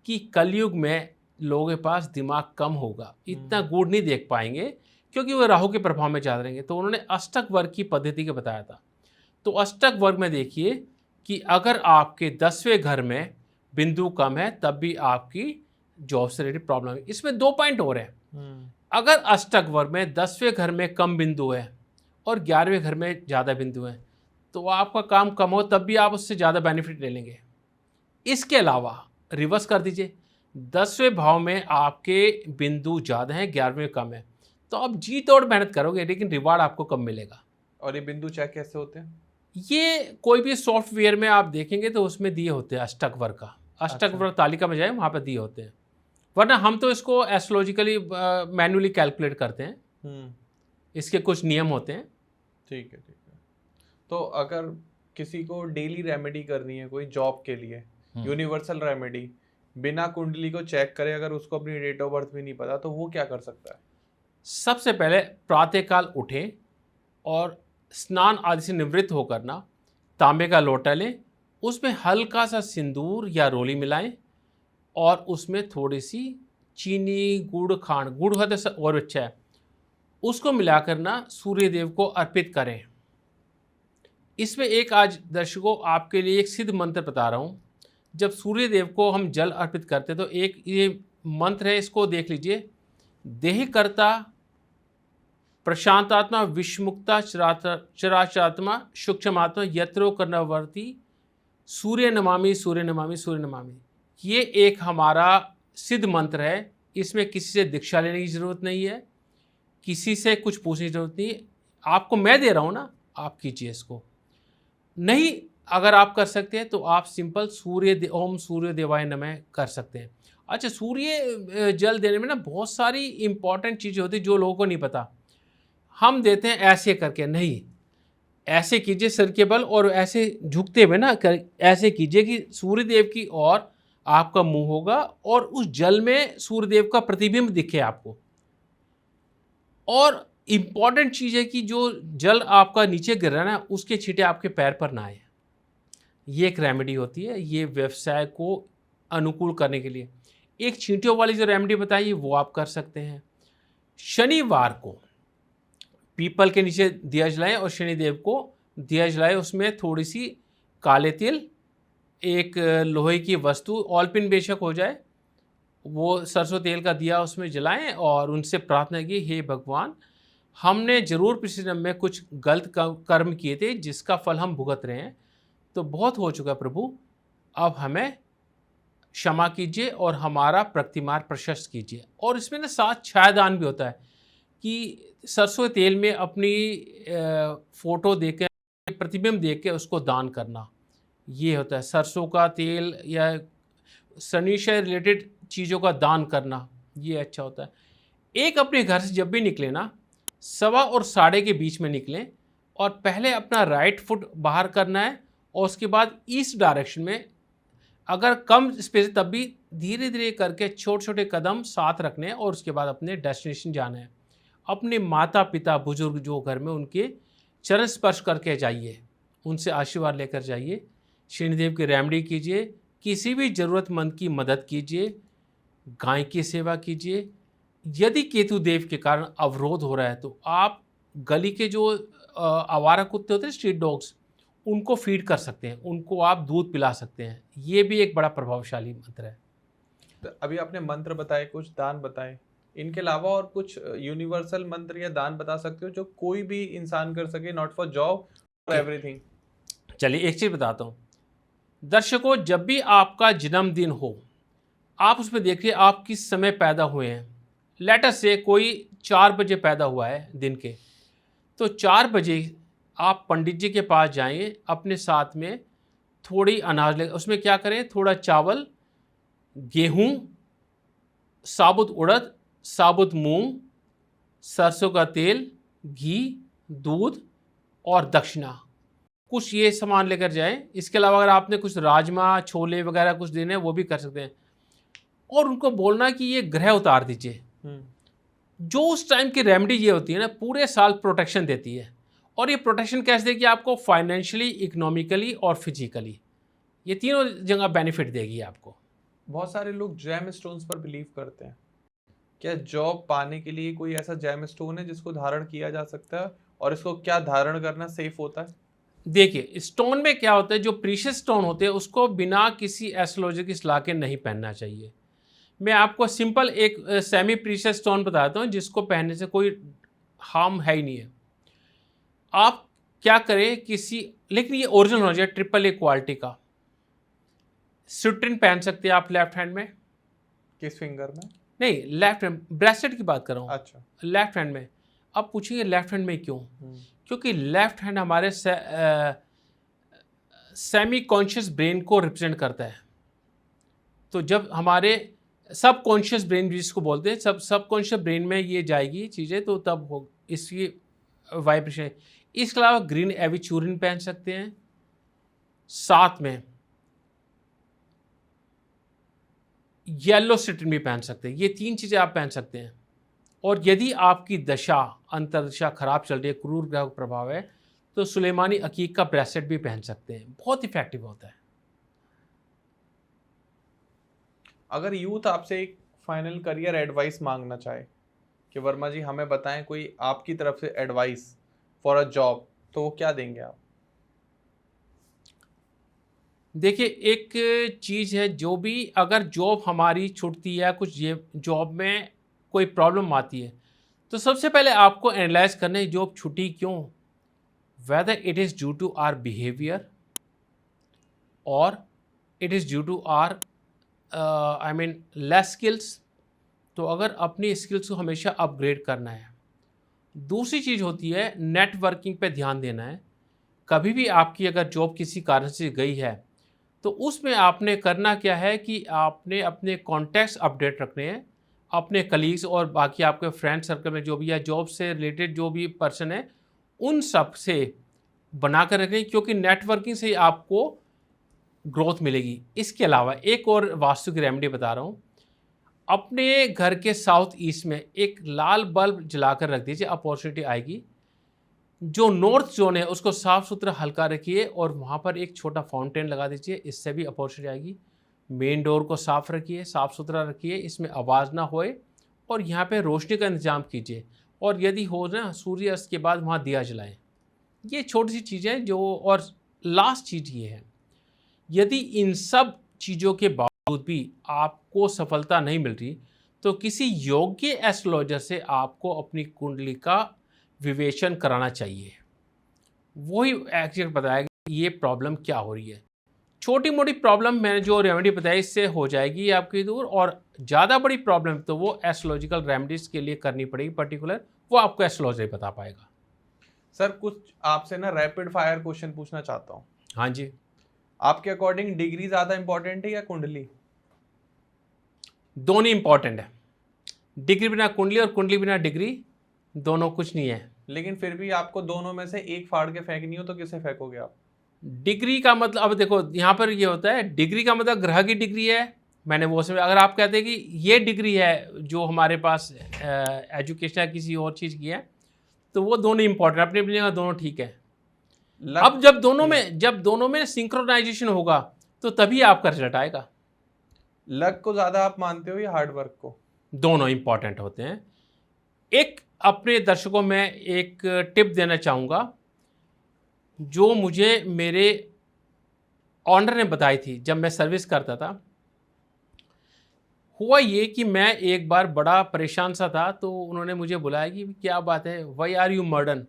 कि कलयुग में लोगों के पास दिमाग कम होगा, इतना गूढ़ नहीं देख पाएंगे क्योंकि वो राहु के प्रभाव में ज़्यादा रहेंगे। तो उन्होंने अष्टक वर्ग की पद्धति के बताया था। तो अष्टक वर्ग में देखिए कि अगर आपके 10वें घर में बिंदु कम है तब भी आपकी जॉब से रिलेटेड प्रॉब्लम है। इसमें 2 पॉइंट और हैं। अगर अष्टक वर्ग में 10वें घर में कम बिंदु है और 11वें घर में ज़्यादा बिंदु है तो आपका काम कम हो तब भी आप उससे ज़्यादा बेनिफिट ले लेंगे। इसके अलावा रिवर्स कर दीजिए, 10वें भाव में आपके बिंदु ज़्यादा हैं, 11वें में कम है, तो आप जी तोड़ मेहनत करोगे लेकिन रिवार्ड आपको कम मिलेगा।
और ये बिंदु चेक कैसे होते हैं?
ये कोई भी सॉफ्टवेयर में आप देखेंगे तो उसमें दिए होते हैं अष्टक वर्ग का। अष्टक वर्ग तालिका में जाए वहाँ पर दिए होते हैं, वरना हम तो इसको एस्ट्रोलॉजिकली मैन्युअली कैलकुलेट करते हैं। इसके कुछ नियम होते हैं।
ठीक है। तो अगर किसी को डेली रेमेडी करनी है कोई जॉब के लिए, यूनिवर्सल रेमेडी, बिना कुंडली को चेक करे, अगर उसको अपनी डेट ऑफ बर्थ भी नहीं पता तो वो क्या कर सकता है?
सबसे पहले प्रातःकाल उठें और स्नान आदि से निवृत्त होकर ना तांबे का लोटा लें, उसमें हल्का सा सिंदूर या रोली मिलाएं और उसमें थोड़ी सी चीनी, गुड़, खांड, गुड़ है तो और अच्छा है, उसको मिलाकर ना सूर्य देव को अर्पित करें। इसमें एक आज दर्शकों आपके लिए एक सिद्ध मंत्र बता रहा हूँ। जब सूर्य देव को हम जल अर्पित करते तो एक ये मंत्र है, इसको देख लीजिए। देह कर्ता प्रशांतात्मा विश्वमुक्ता चराचरात्मा सूक्ष्मात्मा यत्रो कर्णवर्ती सूर्य नमामि सूर्य नमामि सूर्य नमामि। ये एक हमारा सिद्ध मंत्र है। इसमें किसी से दीक्षा लेने की ज़रूरत नहीं है, किसी से कुछ पूछने की ज़रूरत नहीं है। आपको मैं दे रहा हूँ ना, आप कीजिए इसको। नहीं अगर आप कर सकते हैं तो आप सिंपल ओम सूर्य देवाय नमः कर सकते हैं। अच्छा, सूर्य जल देने में ना बहुत सारी इंपॉर्टेंट चीज़ें होती हैं जो लोगों को नहीं पता। हम देते हैं ऐसे करके, नहीं, ऐसे कीजिए सिर के बल और ऐसे झुकते हुए ना ऐसे कीजिए कि सूर्यदेव की ओर आपका मुंह होगा और उस जल में सूर्यदेव का प्रतिबिंब दिखे आपको। और इम्पॉर्टेंट चीज़ है कि जो जल आपका नीचे गिर रहा है ना उसके छींटे आपके पैर पर ना आए। ये एक रेमेडी होती है, ये व्यवसाय को अनुकूल करने के लिए। एक चींटियों वाली जो रेमेडी बताई वो आप कर सकते हैं। शनिवार को पीपल के नीचे दिया जलाएं और शनिदेव को दिया जलाएं, उसमें थोड़ी सी काले तिल, एक लोहे की वस्तु, ऑलपिन बेशक हो जाए, वो सरसों तेल का दिया उसमें जलाएं और उनसे प्रार्थना की, हे भगवान, हमने जरूर पिछले जन्म में कुछ गलत कर्म किए थे जिसका फल हम भुगत रहे हैं, तो बहुत हो चुका प्रभु, अब हमें क्षमा कीजिए और हमारा प्रतिमार प्रशस्त कीजिए। और इसमें ना साथ छायादान भी होता है कि सरसों तेल में अपनी फ़ोटो देकर प्रतिबिंब देख के उसको दान करना, ये होता है। सरसों का तेल या शनि से रिलेटेड चीज़ों का दान करना, ये अच्छा होता है। एक अपने घर से जब भी निकले ना, 1:15 और 12:30 के बीच में निकलें और पहले अपना राइट फुट बाहर करना है और उसके बाद ईस्ट डायरेक्शन में, अगर कम स्पेस तब भी धीरे धीरे करके छोटे छोटे कदम साथ रखने हैं और उसके बाद अपने डेस्टिनेशन जाना है। अपने माता पिता बुजुर्ग जो घर में, उनके चरण स्पर्श करके जाइए, उनसे आशीर्वाद लेकर जाइए, शनिदेव की रेमेडी कीजिए, किसी भी ज़रूरतमंद की मदद कीजिए, गाय की सेवा कीजिए। यदि केतु देव के कारण अवरोध हो रहा है तो आप गली के जो आवारा कुत्ते होते हैं, स्ट्रीट डॉग्स, उनको फीड कर सकते हैं, उनको आप दूध पिला सकते हैं। ये भी एक बड़ा प्रभावशाली मंत्र है।
तो अभी आपने मंत्र बताए, कुछ दान बताए, इनके अलावा और कुछ यूनिवर्सल मंत्र या दान बता सकते हो जो कोई भी इंसान कर सके, not for job, for everything?
चलिए एक चीज़ बताता हूँ दर्शकों, जब भी आपका जन्मदिन हो, आप उसमें देखिए आप किस समय पैदा हुए हैं। लेटर से कोई 4 बजे पैदा हुआ है दिन के, तो 4 बजे आप पंडित जी के पास जाएं, अपने साथ में थोड़ी अनाज ले, उसमें क्या करें, थोड़ा चावल, गेहूं, साबुत उड़द, साबुत मूंग, सरसों का तेल, घी, दूध और दक्षिणा, कुछ ये सामान लेकर जाएं। इसके अलावा अगर आपने कुछ राजमा, छोले वगैरह कुछ देने हैं वो भी कर सकते हैं। और उनको बोलना कि ये ग्रह उतार दीजिए। जो उस टाइम की रेमेडी ये होती है ना, पूरे साल प्रोटेक्शन देती है। और ये प्रोटेक्शन कैसे देगी आपको? फाइनेंशियली, इकोनॉमिकली और फिजिकली, ये तीनों जगह बेनिफिट देगी आपको।
बहुत सारे लोग जैम स्टोन्स पर बिलीव करते हैं। क्या जॉब पाने के लिए कोई ऐसा जैम स्टोन है जिसको धारण किया जा सकता है, और इसको क्या धारण करना सेफ होता है?
देखिए, स्टोन में क्या होता है, जो प्रीशियस स्टोन होते हैं उसको बिना किसी एस्ट्रोलॉजर की सलाह के नहीं पहनना चाहिए। मैं आपको सिंपल एक सेमी प्रीशियस स्टोन बताता हूँ जिसको पहनने से कोई हार्म है ही नहीं है। आप क्या करें, लेकिन ये ओरिजिनल होना चाहिए, AAA क्वालिटी का। सिट्रिन पहन सकते हैं आप लेफ्ट हैंड में।
किस फिंगर में?
नहीं, लेफ्ट हैंड, ब्रेसलेट की बात कर रहा हूँ।
अच्छा।
लेफ्ट हैंड में। अब पूछेंगे लेफ्ट हैंड में क्यों? क्योंकि लेफ्ट हैंड हमारे सेमी कॉन्शियस ब्रेन को रिप्रेजेंट करता है। तो जब हमारे सब कॉन्शियस ब्रेन जिसको बोलते हैं, सब कॉन्शियस ब्रेन में ये जाएगी चीज़ें, तो तब हो इसकी वाइब्रेशन। इसके अलावा ग्रीन एविचूरिन पहन सकते हैं, साथ में येलो सिट्रिन भी पहन सकते हैं। ये 3 चीज़ें आप पहन सकते हैं। और यदि आपकी दशा, अंतर्दशा खराब चल रही है, क्रूर ग्रह का प्रभाव है, तो सुलेमानी अकीक का ब्रेसलेट भी पहन सकते हैं, बहुत इफेक्टिव होता है।
अगर यूथ आपसे एक फाइनल करियर एडवाइस मांगना चाहे कि वर्मा जी हमें बताएं कोई आपकी तरफ से एडवाइस फॉर अ जॉब, तो वो क्या देंगे आप?
देखिए, एक चीज़ है, जो भी अगर जॉब हमारी छूटती है, कुछ ये जॉब में कोई प्रॉब्लम आती है, तो सबसे पहले आपको एनालाइज करना है जॉब छूटी क्यों। Whether it is due to our behaviour और it is due to our less skills. तो अगर अपनी स्किल्स को हमेशा अपग्रेड करना है। दूसरी चीज़ होती है नेटवर्किंग पे ध्यान देना है। कभी भी आपकी अगर जॉब किसी कारण से गई है, तो उसमें आपने करना क्या है कि आपने अपने कॉन्टैक्ट्स अपडेट रखने हैं, अपने कलीग्स और बाकी आपके फ्रेंड सर्कल में जो भी है, जॉब से रिलेटेड जो भी पर्सन है, उन सब से बना कर रखें, क्योंकि नेटवर्किंग से ही आपको ग्रोथ मिलेगी। इसके अलावा एक और वास्तु की रेमेडी बता रहा हूँ। अपने घर के साउथ ईस्ट में एक लाल बल्ब जलाकर रख दीजिए, अपॉर्चुनिटी आएगी। जो नॉर्थ जोन है उसको साफ़ सुथरा हल्का रखिए और वहाँ पर एक छोटा फाउंटेन लगा दीजिए, इससे भी अपॉर्चुनिटी आएगी। मेन डोर को साफ़ रखिए, साफ़ सुथरा रखिए, इसमें आवाज़ ना होए, और यहाँ पे रोशनी का इंतजाम कीजिए। और यदि हो ना, सूर्यास्त के बाद वहाँ दिया जलाएं। ये छोटी सी चीज़ें जो, और लास्ट चीज़ ये है, यदि इन सब चीज़ों के बावजूद भी आपको सफलता नहीं मिल रही, तो किसी योग्य एस्ट्रोलॉजर से आपको अपनी कुंडली का विवेचन कराना चाहिए। वही एक्चुअली बताएगा ये प्रॉब्लम क्या हो रही है। छोटी मोटी प्रॉब्लम मैंने जो रेमेडी बताई इससे हो जाएगी आपकी दूर, और ज़्यादा बड़ी प्रॉब्लम तो वो एस्ट्रोलॉजिकल रेमेडीज़ के लिए करनी पड़ेगी पर्टिकुलर, वो आपको एस्ट्रोलॉजर बता पाएगा।
सर कुछ आपसे ना रैपिड फायर क्वेश्चन पूछना चाहता हूँ।
हाँ जी।
आपके अकॉर्डिंग डिग्री ज्यादा इंपॉर्टेंट है या कुंडली?
दोनों इंपॉर्टेंट है। डिग्री बिना कुंडली और कुंडली बिना डिग्री, दोनों कुछ नहीं है।
लेकिन फिर भी आपको दोनों में से एक फाड़ के फेंकनी हो तो किसे फेंकोगे आप?
डिग्री का मतलब, अब देखो यहाँ पर ये होता है, डिग्री का मतलब ग्रह की डिग्री है, मैंने वो समझ। अगर आप कहते हैं कि ये डिग्री है जो हमारे पास एजुकेशन या किसी और चीज़ की है, तो वो दोनों इंपॉर्टेंट, अपनी अपनी जगह दोनों ठीक है। अब जब दोनों में सिंक्रोनाइजेशन होगा तो तभी आपका रिजल्ट आएगा।
लक को ज्यादा आप मानते हो या हार्ड वर्क को?
दोनों इंपॉर्टेंट होते हैं। एक अपने दर्शकों में एक टिप देना चाहूँगा जो मुझे मेरे ऑनर ने बताई थी जब मैं सर्विस करता था। हुआ ये कि मैं एक बार बड़ा परेशान सा था, तो उन्होंने मुझे बुलाया कि क्या बात है, वाई आर यू मर्डन।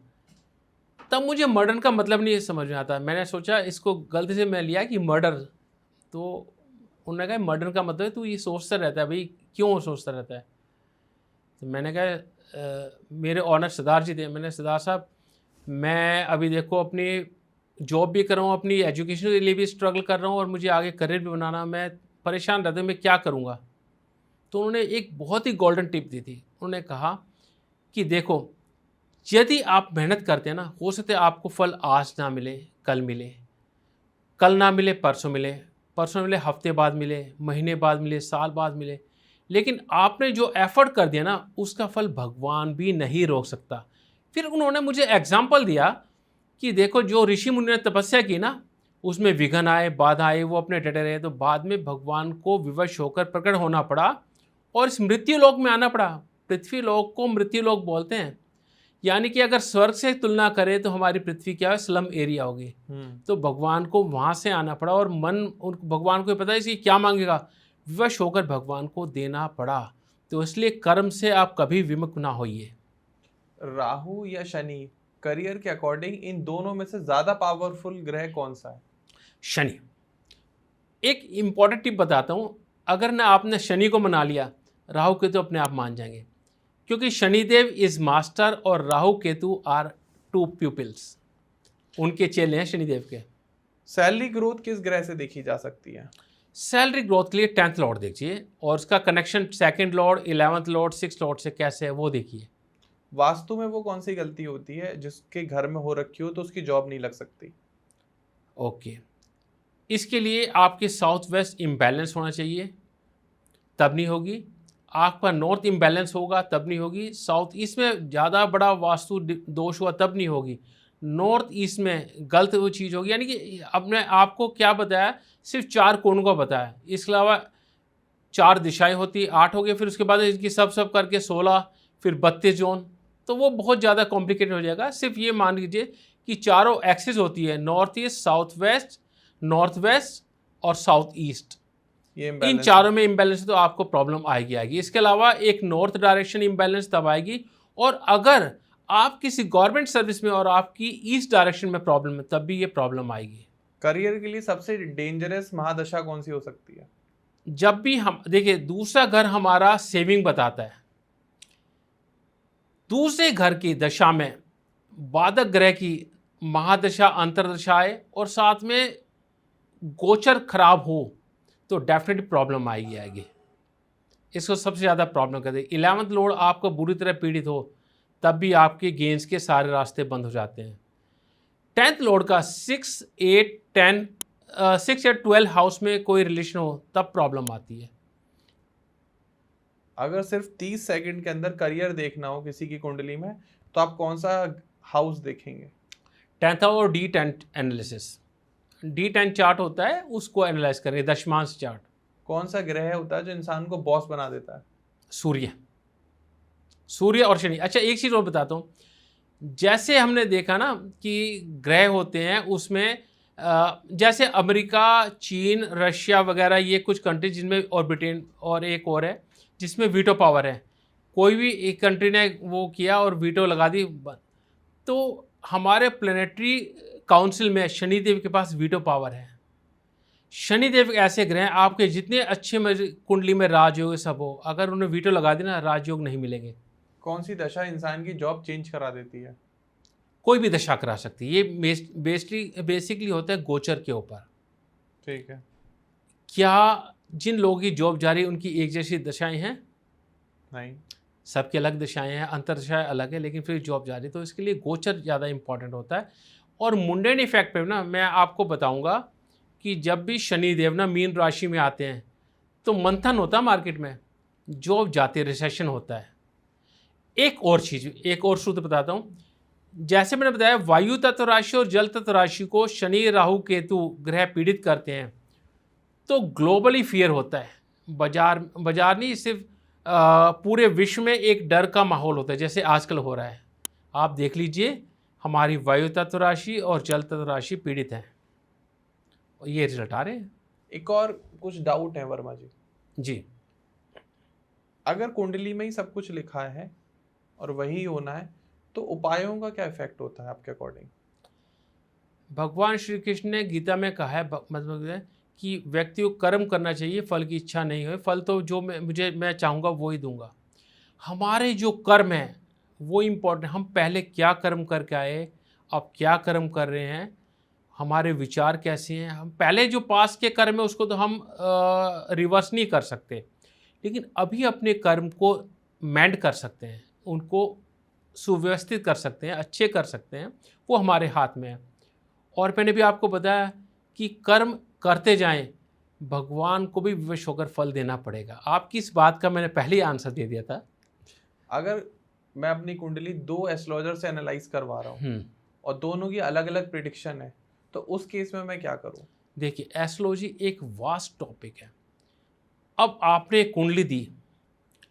तब मुझे मर्डन का मतलब नहीं समझ में आता। मैंने सोचा इसको गलती से मैं लिया कि मर्डर, तो उन्होंने कहा मर्डन का मतलब है तू ये सोचता रहता है भाई, क्यों सोचता रहता है। तो मैंने कहा मेरे ऑनर सरदार जी थे, मैंने सरदार साहब मैं अभी देखो अपनी जॉब भी कर रहा हूँ, अपनी एजुकेशन के लिए भी स्ट्रगल कर रहा हूँ और मुझे आगे करियर भी बनाना, मैं परेशान रहता हूँ, मैं क्या करूँगा। तो उन्होंने एक बहुत ही गोल्डन टिप दी थी। उन्होंने कहा कि देखो यदि आप मेहनत करते हैं ना, हो सकता है आपको फल आज ना मिले, कल मिले, कल ना मिले परसों मिले, परसों मिले हफ्ते बाद मिले, महीने बाद मिले, साल बाद मिले, लेकिन आपने जो एफर्ट कर दिया ना उसका फल भगवान भी नहीं रोक सकता। फिर उन्होंने मुझे एग्जाम्पल दिया कि देखो जो ऋषि मुनि ने तपस्या की ना, उसमें विघ्न आए, बाधा आए, वो अपने डटे रहे, तो बाद में भगवान को विवश होकर प्रकट होना पड़ा और इस मृत्यु लोक में आना पड़ा। पृथ्वी लोक को मृत्यु लोक बोलते हैं, यानी कि अगर स्वर्ग से तुलना करें तो हमारी पृथ्वी क्या है, स्लम एरिया होगी। तो भगवान को वहाँ से आना पड़ा और भगवान को पता है इसकी क्या मांगेगा, विवश होकर भगवान को देना पड़ा। तो इसलिए कर्म से आप कभी विमुख ना होइए।
राहु या शनि, करियर के अकॉर्डिंग इन दोनों में से ज्यादा पावरफुल ग्रह कौन सा है?
शनि। एक इंपॉर्टेंट टिप बताता हूँ, अगर ना आपने शनि को मना लिया, राहु केतु अपने आप मान जाएंगे, क्योंकि शनिदेव इज मास्टर और Rahu Ketu are two pupils, उनके चेले हैं शनिदेव के।
सैलरी ग्रोथ किस ग्रह से देखी जा सकती है?
सैलरी ग्रोथ के लिए 10th लॉर्ड देखिए और उसका connection 2nd Lord, 11th Lord, 6th Lord से कैसे है वो देखिए।
वास्तु में वो कौन सी गलती होती है जिसके घर में हो रखी हो तो उसकी जॉब नहीं लग सकती?
ओके, इसके लिए आपके साउथ वेस्ट इम्बैलेंस होना चाहिए, तब नहीं होगी। आपका नॉर्थ इम्बैलेंस होगा तब नहीं होगी। साउथ ईस्ट में ज़्यादा बड़ा वास्तु दोष हुआ तब नहीं होगी। नॉर्थ ईस्ट में गलत वो चीज़ होगी, यानी कि अपने आपको क्या बताया, सिर्फ 4 कोणों का बताया, इसके अलावा 4 दिशाएं होती, 8 हो गए, फिर उसके बाद इसकी सब करके 16, फिर 32 जोन, तो वो बहुत ज़्यादा कॉम्प्लिकेटेड हो जाएगा। सिर्फ ये मान लीजिए कि चारों एक्सिस होती है, north east, south west, north west और साउथ ईस्ट। इन चारों में इम्बैलेंस तो आपको प्रॉब्लम आएगी। इसके अलावा एक नॉर्थ डायरेक्शन इम्बैलेंस तब आएगी, और अगर आप किसी गवर्नमेंट सर्विस में और आपकी ईस्ट डायरेक्शन में प्रॉब्लम है तब भी ये प्रॉब्लम आएगी।
करियर के लिए सबसे डेंजरस महादशा कौन सी हो सकती है?
जब भी हम देखिए, दूसरा घर हमारा सेविंग बताता है, दूसरे घर की दशा में बाधक ग्रह की महादशा, अंतरदशा आए और साथ में गोचर खराब हो तो डेफिनेटली प्रॉब्लम आएगी। इसको सबसे ज़्यादा प्रॉब्लम करते हैं। 11th लॉर्ड आपको बुरी तरह पीड़ित हो तब भी आपके गेंस के सारे रास्ते बंद हो जाते हैं। 10th लॉर्ड का 6, 8, 10, 6 या 12 हाउस में कोई रिलेशन हो तब प्रॉब्लम आती है।
अगर सिर्फ 30 सेकंड के अंदर करियर देखना हो किसी की कुंडली में तो आप कौन सा हाउस देखेंगे?
10th और D10 एनालिसिस, D10 चार्ट होता है, उसको एनालाइज करेंगे, दशमांश चार्ट।
कौन सा ग्रह होता है जो इंसान को बॉस बना देता है?
सूर्य और शनि। अच्छा, एक चीज़ और बताता हूँ, जैसे हमने देखा ना कि ग्रह होते हैं उसमें जैसे अमेरिका, चीन, रशिया वगैरह, ये कुछ कंट्री जिनमें, और ब्रिटेन और एक और है जिसमें वीटो पावर है। कोई भी एक कंट्री ने वो किया और वीटो लगा दी, तो हमारे प्लेनेटरी काउंसिल में शनिदेव के पास वीटो पावर है। शनिदेव ऐसे ग्रह आपके जितने अच्छे कुंडली में राजयोग सब हो, अगर उन्हें वीटो लगा दी ना, राजयोग नहीं मिलेंगे।
कौन सी दशा इंसान की जॉब चेंज करा देती है?
कोई भी दशा करा सकती है। ये बेसिकली होता है गोचर के ऊपर।
ठीक है।
क्या जिन लोगों की जॉब जा रही है उनकी एक जैसी दशाएं हैं?
नहीं।
सबकी अलग दशाएं हैं, अंतर दशाएं अलग है, लेकिन फिर जॉब जा रही है, तो इसके लिए गोचर ज़्यादा इंपॉर्टेंट होता है। और मुंडेन इफेक्ट पे ना मैं आपको बताऊंगा कि जब भी शनिदेव ना मीन राशि में आते हैं तो मंथन होता है मार्केट में, जॉब जाती है, रिसेशन होता है। एक और चीज़, एक और सूत्र बताता हूँ। जैसे मैंने बताया वायु तत्व राशि और जल तत्व राशि को शनि राहु केतु ग्रह पीड़ित करते हैं तो ग्लोबली फियर होता है। बाजार नहीं, सिर्फ पूरे विश्व में एक डर का माहौल होता है, जैसे आजकल हो रहा है। आप देख लीजिए हमारी वायु तत्व राशि और जल तत्व राशि पीड़ित है, ये रिजल्ट आ रहे हैं।
एक और कुछ डाउट है वर्मा जी।
जी,
अगर कुंडली में ही सब कुछ लिखा है और वही होना है तो उपायों का क्या इफेक्ट होता है आपके अकॉर्डिंग?
भगवान श्री कृष्ण ने गीता में कहा है, मतलब है कि व्यक्ति को कर्म करना चाहिए, फल की इच्छा नहीं हो। फल तो जो मैं चाहूँगा वो ही दूंगा। हमारे जो कर्म हैं वो इम्पोर्टेंट। हम पहले क्या कर्म करके आए, अब क्या कर्म कर रहे हैं, हमारे विचार कैसे हैं। हम पहले जो पास के कर्म है उसको तो हम रिवर्स नहीं कर सकते, लेकिन अभी अपने कर्म को मेंड कर सकते हैं, उनको सुव्यवस्थित कर सकते हैं, अच्छे कर सकते हैं, वो हमारे हाथ में है। और मैंने भी आपको बताया कि कर्म करते जाएं, भगवान को भी विवश होकर फल देना पड़ेगा। आपकी इस बात का मैंने पहले ही आंसर दे दिया था।
अगर मैं अपनी कुंडली 2 एस्ट्रोलॉजर से एनालाइज करवा रहा हूँ और दोनों की अलग अलग प्रिडिक्शन है तो उस केस में मैं क्या करूँ? देखिए,
एस्ट्रोलॉजी एक वास्ट टॉपिक है। अब आपने कुंडली दी,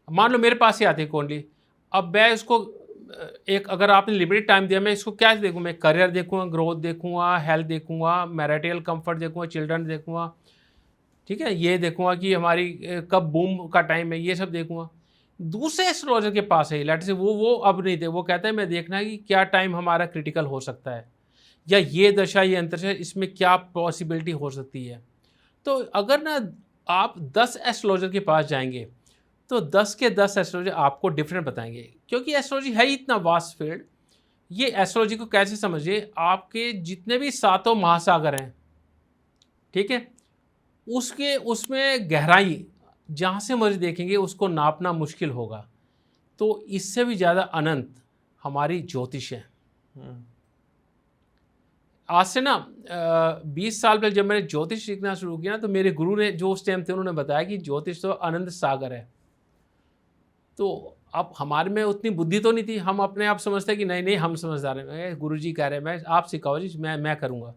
मान लो मेरे पास ही आती है कुंडली, अब मैं इसको एक, अगर आपने लिमिटेड टाइम दिया, मैं इसको क्या देखूँ? मैं करियर देखूँगा, ग्रोथ देखूँगा, हेल्थ देखूँगा, मैरिटल कंफर्ट देखूँगा, चिल्ड्रन देखूँगा, ठीक है, ये देखूँगा कि हमारी कब बूम का टाइम है, ये सब देखूँगा। दूसरे एस्ट्रोलॉजर के पास है, लेट से वो अब नहीं थे, वो कहता है मैं देखना है कि क्या टाइम हमारा क्रिटिकल हो सकता है, या ये दशा ये अंतरदशा इसमें क्या पॉसिबिलिटी हो सकती है। तो अगर ना आप 10 एस्ट्रोलॉजर के पास जाएंगे तो 10 के 10 एस्ट्रोलॉजी आपको डिफरेंट बताएंगे, क्योंकि एस्ट्रोलॉजी है ही इतना वास्ट फील्ड। ये एस्ट्रोलॉजी को कैसे समझिए, आपके जितने भी 7 महासागर हैं, ठीक है, उसमें गहराई जहाँ से मर्जी देखेंगे उसको नापना मुश्किल होगा। तो इससे भी ज़्यादा अनंत हमारी ज्योतिष है। आज से ना 20 साल पहले जब मैंने ज्योतिष सीखना शुरू किया ना, तो मेरे गुरु ने जो उस टाइम थे उन्होंने बताया कि ज्योतिष तो अनंत सागर है। तो अब हमारे में उतनी बुद्धि तो नहीं थी, हम अपने आप समझते कि नहीं हम समझदार हैं, गुरुजी कह रहे हैं, मैं आप सिखाओ जी, मैं करूँगा।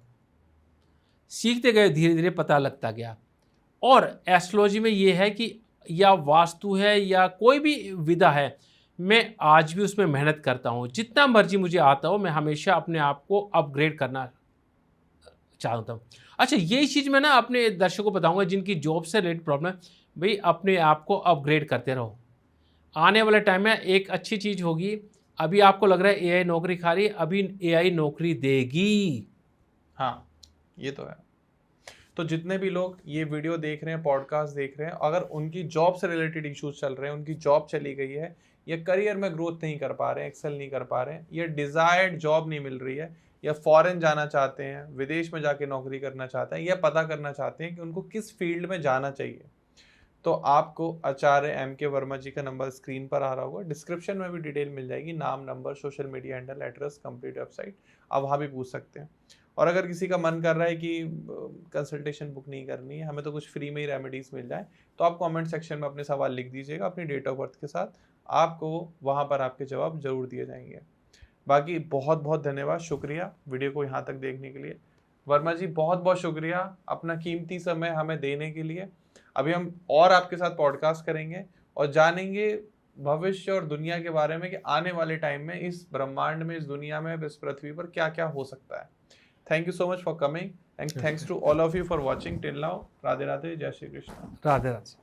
सीखते गए, धीरे धीरे पता लगता गया। और एस्ट्रोलॉजी में ये है कि या वास्तु है या कोई भी विधा है, मैं आज भी उसमें मेहनत करता हूँ। जितना मर्जी मुझे आता हो, मैं हमेशा अपने आप को अपग्रेड करना चाहता हूँ। अच्छा, यही चीज़ मैं ना अपने दर्शकों को बताऊँगा जिनकी जॉब से रिलेटेड प्रॉब्लम, भाई अपने आप को अपग्रेड करते रहो। आने वाले टाइम में एक अच्छी चीज़ होगी। अभी आपको लग रहा है एआई नौकरी खा रही है, अभी एआई नौकरी देगी।
हाँ, ये तो है। तो जितने भी लोग ये वीडियो देख रहे हैं, पॉडकास्ट देख रहे हैं, अगर उनकी जॉब से रिलेटेड इश्यूज चल रहे हैं, उनकी जॉब चली गई है, या करियर में ग्रोथ नहीं कर पा रहे हैं, एक्सेल नहीं कर पा रहे हैं, या डिजायर्ड जॉब नहीं मिल रही है, या फॉरेन जाना चाहते हैं, विदेश में जाके नौकरी करना चाहते हैं, या पता करना चाहते हैं कि उनको किस फील्ड में जाना चाहिए, तो आपको आचार्य MK वर्मा जी का नंबर स्क्रीन पर आ रहा होगा, डिस्क्रिप्शन में भी डिटेल मिल जाएगी, नाम, number, social media handle, address, complete website, आप वहाँ भी पूछ सकते हैं। और अगर किसी का मन कर रहा है कि कंसल्टेशन बुक नहीं करनी है, हमें तो कुछ फ्री में ही रेमेडीज़ मिल जाए, तो आप कमेंट सेक्शन में अपने सवाल लिख दीजिएगा अपनी डेट ऑफ बर्थ के साथ, आपको वहाँ पर आपके जवाब जरूर दिए जाएंगे। बाकी बहुत बहुत धन्यवाद, शुक्रिया वीडियो को यहाँ तक देखने के लिए। वर्मा जी बहुत बहुत शुक्रिया अपना कीमती समय हमें देने के लिए। अभी हम और आपके साथ पॉडकास्ट करेंगे और जानेंगे भविष्य और दुनिया के बारे में कि आने वाले टाइम में इस ब्रह्मांड में, इस दुनिया में, इस पृथ्वी पर क्या क्या हो सकता है। Thank you so much for coming and thanks to all of you for watching till now. Radhe Radhe, जय श्री कृष्ण।
राधे राधे।